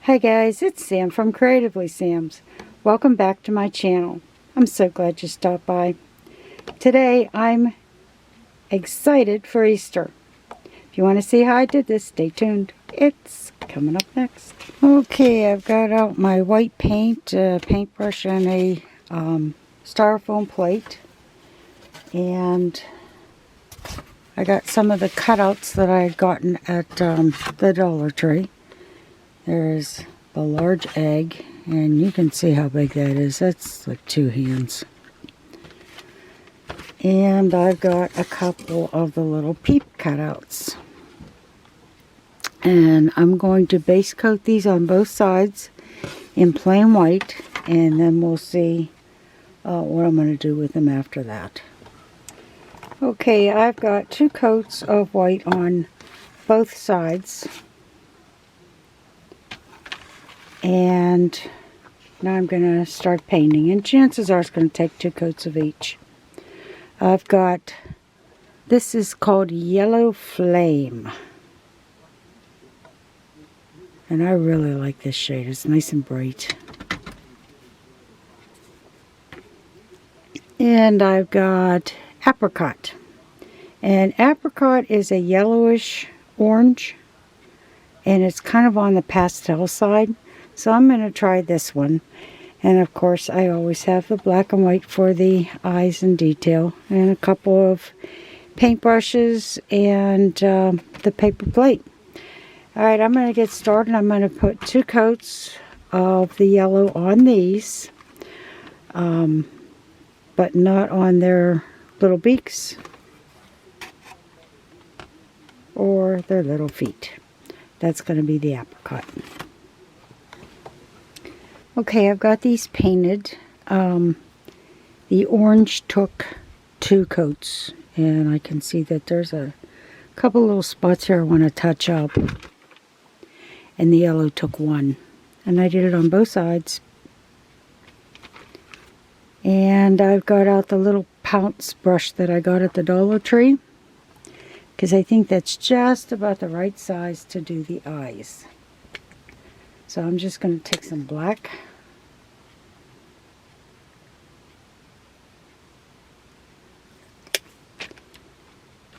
Hi guys, it's Sam from Creatively Sam's. Welcome back to my channel. I'm so glad you stopped by. Today I'm excited for Easter. If you want to see how I did this, stay tuned. It's coming up next. Okay, I've got out my white paint, paintbrush, and a styrofoam plate. And I got some of the cutouts that I had gotten at the Dollar Tree. There's the large egg, and you can see how big that is. That's like 2 hands. And I've got a couple of the little peep cutouts. And I'm going to base coat these on both sides in plain white, and then we'll see what I'm going to do with them after that. Okay, I've got 2 coats of white on both sides. And now I'm going to start painting, and chances are it's going to take 2 coats of each. I've got, this is called Yellow Flame, and I really like this shade. It's nice and bright. And I've got Apricot, and Apricot is a yellowish orange, and it's kind of on the pastel side. So I'm going to try this one. And of course I always have the black and white for the eyes and detail. And a couple of paintbrushes and the paper plate. Alright, I'm going to get started. I'm going to put 2 coats of the yellow on these. But not on their little beaks or their little feet. That's going to be the apricot. Okay, I've got these painted. The orange took 2 coats, and I can see that there's a couple little spots here I want to touch up. And the yellow took 1. And I did it on both sides. And I've got out the little pounce brush that I got at the Dollar Tree, because I think that's just about the right size to do the eyes. So I'm just going to take some black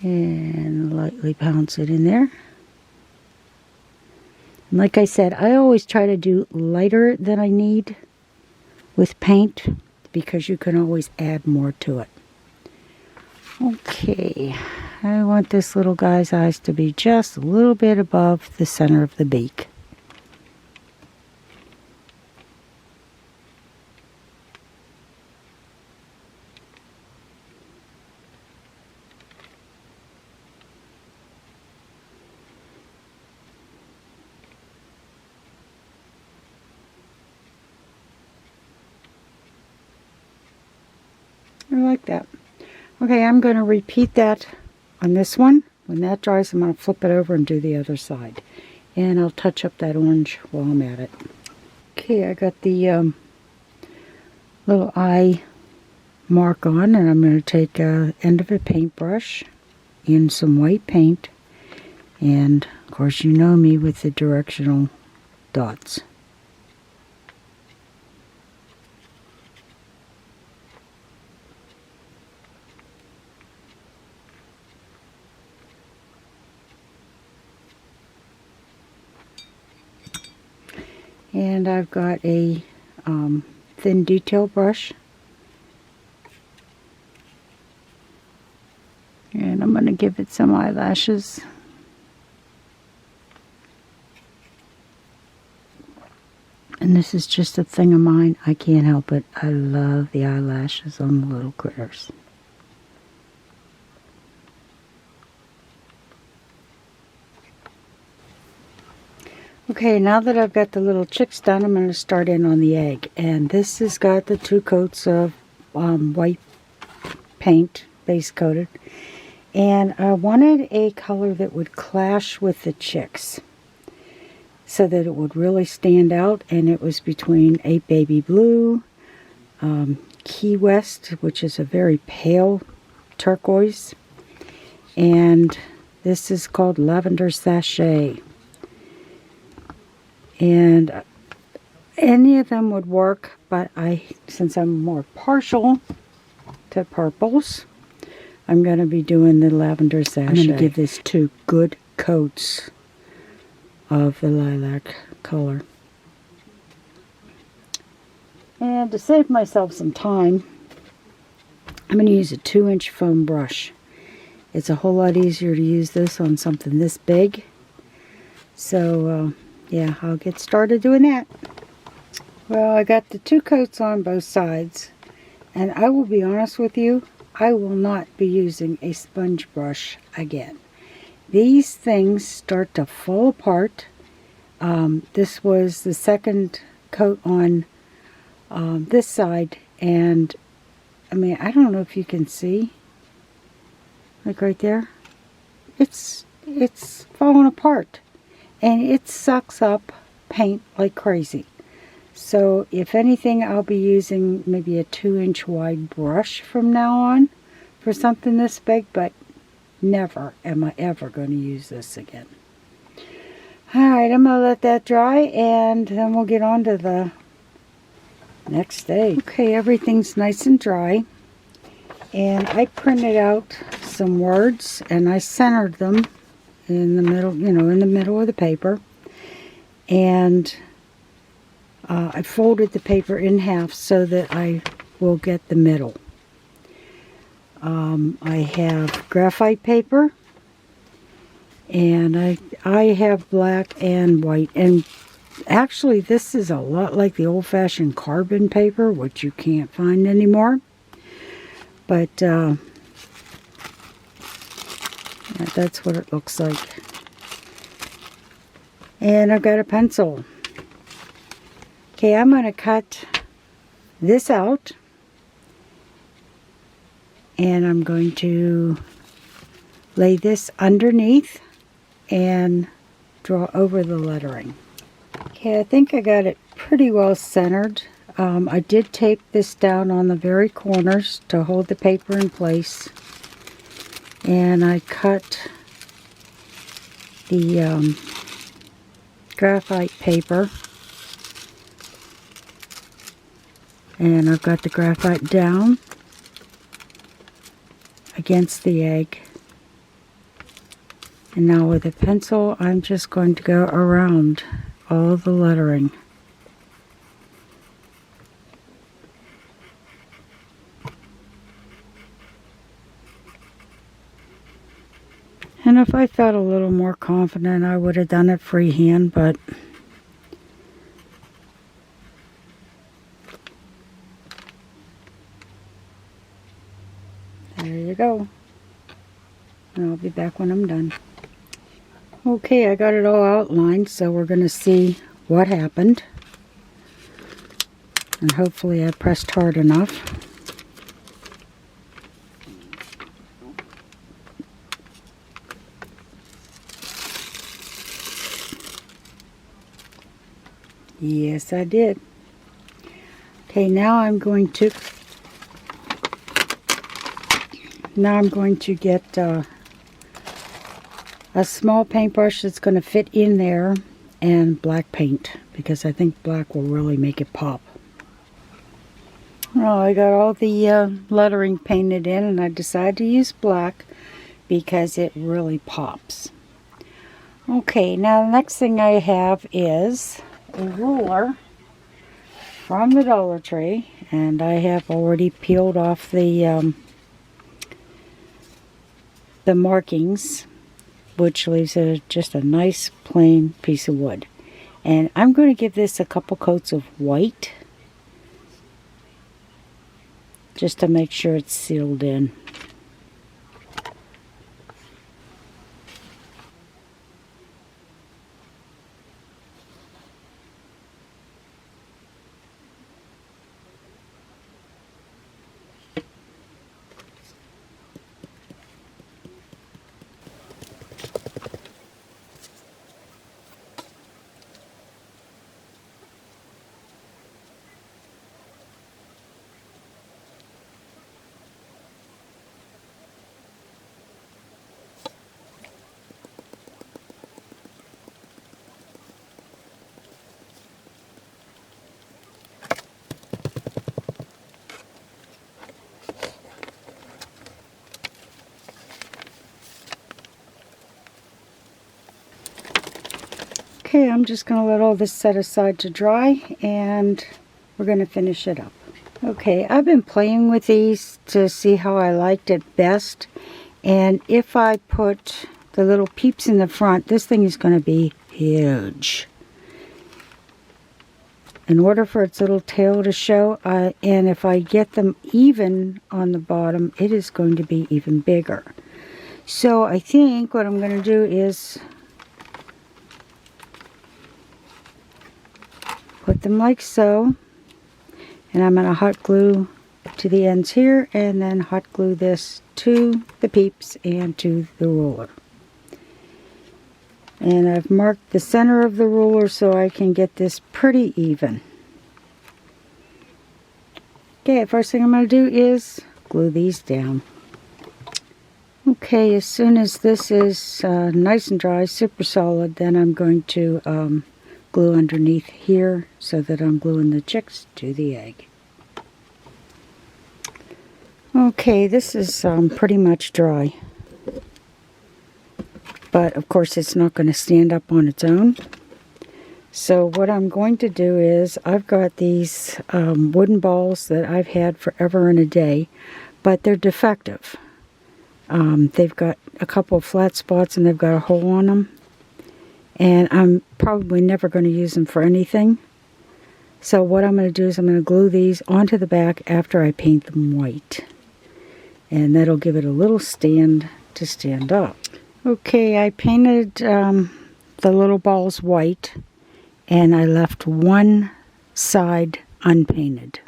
and lightly pounce it in there. And like I said, I always try to do lighter than I need with paint, because you can always add more to it. Okay, I want this little guy's eyes to be just a little bit above the center of the beak. I like that. Okay, I'm going to repeat that on this one. When that dries, I'm going to flip it over and do the other side. And I'll touch up that orange while I'm at it. Okay, I got the little eye mark on, and I'm going to take the end of a paintbrush in some white paint. And, of course, you know me with the directional dots. And I've got a thin detail brush. And I'm going to give it some eyelashes. And this is just a thing of mine. I can't help it. I love the eyelashes on the little critters. Okay, now that I've got the little chicks done, I'm going to start in on the egg. And this has got the 2 coats of white paint, base coated. And I wanted a color that would clash with the chicks, so that it would really stand out. And it was between a baby blue, Key West, which is a very pale turquoise, and this is called Lavender Sachet. And any of them would work, but since I'm more partial to purples, I'm going to be doing the lavender sachet. I'm going to give this 2 good coats of the lilac color. And to save myself some time, I'm going to use a 2-inch foam brush. It's a whole lot easier to use this on something this big. So, yeah, I'll get started doing that. Well, I got the 2 coats on both sides. And I will be honest with you, I will not be using a sponge brush again. These things start to fall apart. This was the second coat on this side, and I mean, I don't know if you can see, like right there, it's falling apart, and it sucks up paint like crazy. So if anything, I'll be using maybe a 2-inch wide brush from now on for something this big, but never am I ever going to use this again. Alright, I'm going to let that dry, and then we'll get on to the next stage. Okay, everything's nice and dry, and I printed out some words, and I centered them in the middle, in the middle of the paper, and I folded the paper in half so that I will get the middle. I have graphite paper, and I have black and white, and actually this is a lot like the old-fashioned carbon paper, which you can't find anymore, but yeah, that's what it looks like. And I've got a pencil. Okay, I'm going to cut this out, and I'm going to lay this underneath and draw over the lettering. Okay, I think I got it pretty well centered. I did tape this down on the very corners to hold the paper in place, and I cut the graphite paper, and I've got the graphite down against the egg. And now with a pencil, I'm just going to go around all the lettering. And if I felt a little more confident, I would have done it freehand, but there you go. And I'll be back when I'm done. Okay, I got it all outlined, so we're going to see what happened. And hopefully I pressed hard enough. Yes, I did. Okay, now I'm going to get a small paintbrush that's going to fit in there, and black paint, because I think black will really make it pop. Well, I got all the lettering painted in, and I decided to use black because it really pops. Okay, now the next thing I have is a ruler from the Dollar Tree, and I have already peeled off the markings, which leaves just a nice plain piece of wood. And I'm going to give this a couple coats of white just to make sure it's sealed in. Okay, I'm just going to let all this set aside to dry, and we're going to finish it up. Okay, I've been playing with these to see how I liked it best, and if I put the little peeps in the front, this thing is going to be huge. In order for its little tail to show, and if I get them even on the bottom, it is going to be even bigger. So I think what I'm going to do is put them like so, and I'm going to hot glue to the ends here, and then hot glue this to the peeps and to the ruler. And I've marked the center of the ruler so I can get this pretty even. Okay, first thing I'm going to do is glue these down. Okay, as soon as this is nice and dry, super solid, then I'm going to glue underneath here so that I'm gluing the chicks to the egg. Okay, this is pretty much dry. But of course it's not going to stand up on its own. So what I'm going to do is, I've got these wooden balls that I've had forever and a day, but they're defective. They've got a couple of flat spots and they've got a hole on them. And I'm probably never going to use them for anything. So what I'm going to do is I'm going to glue these onto the back after I paint them white. And that'll give it a little stand to stand up. Okay, I painted the little balls white, and I left one side unpainted.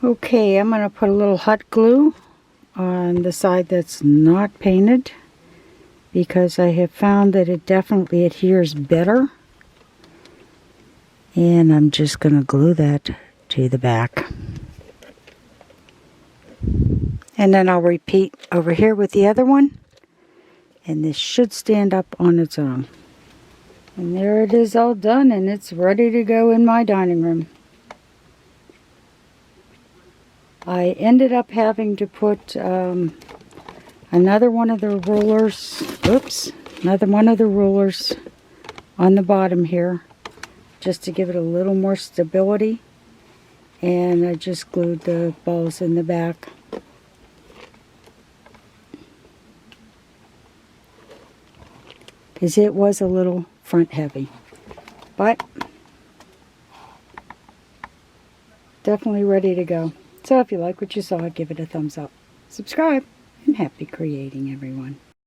Okay, I'm going to put a little hot glue on the side that's not painted, because I have found that it definitely adheres better. And I'm just going to glue that to the back. And then I'll repeat over here with the other one. And this should stand up on its own. And there it is, all done, and it's ready to go in my dining room. I ended up having to put another one of the rulers, on the bottom here, just to give it a little more stability. And I just glued the balls in the back. Because it was a little front heavy. But definitely ready to go. So if you like what you saw, give it a thumbs up. Subscribe, and happy creating, everyone.